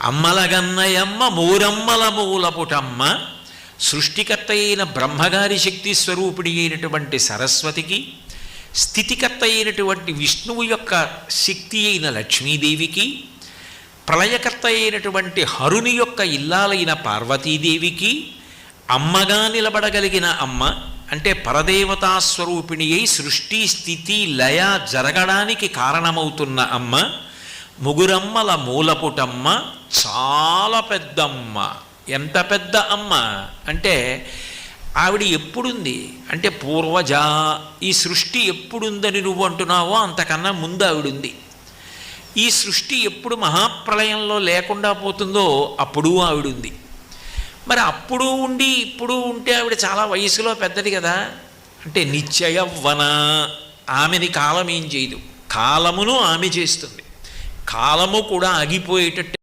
అమ్మలగన్నయమ్మ మూరమ్మల మూలపుటమ్మ, సృష్టికర్త అయిన బ్రహ్మగారి శక్తి స్వరూపిణి అయినటువంటి సరస్వతికి, స్థితికర్త అయినటువంటి విష్ణువు యొక్క శక్తి అయిన లక్ష్మీదేవికి, ప్రళయకర్త అయినటువంటి హరుని యొక్క ఇల్లాలైన పార్వతీదేవికి అమ్మగా నిలబడగలిగిన అమ్మ అంటే పరదేవతాస్వరూపిణి అయి సృష్టి స్థితి లయ జరగడానికి కారణమవుతున్న అమ్మ, ముగురమ్మల మూలపుటమ్మ, చాలా పెద్దమ్మ. ఎంత పెద్ద అమ్మ అంటే ఆవిడ ఎప్పుడుంది అంటే పూర్వజ. ఈ సృష్టి ఎప్పుడుందని నువ్వు అంటున్నావో అంతకన్నా ముందు ఆవిడుంది. ఈ సృష్టి ఎప్పుడు మహాప్రళయంలో లేకుండా పోతుందో అప్పుడు ఆవిడుంది. మరి అప్పుడు ఉండి ఇప్పుడు ఉంటే ఆవిడ చాలా వయసులో పెద్దది కదా. అంటే నిత్యయవ్వన. ఆమెని కాలం ఏం చేయదు, కాలమును ఆమె చేస్తుంది. కాలము కూడా ఆగిపోయేటట్టు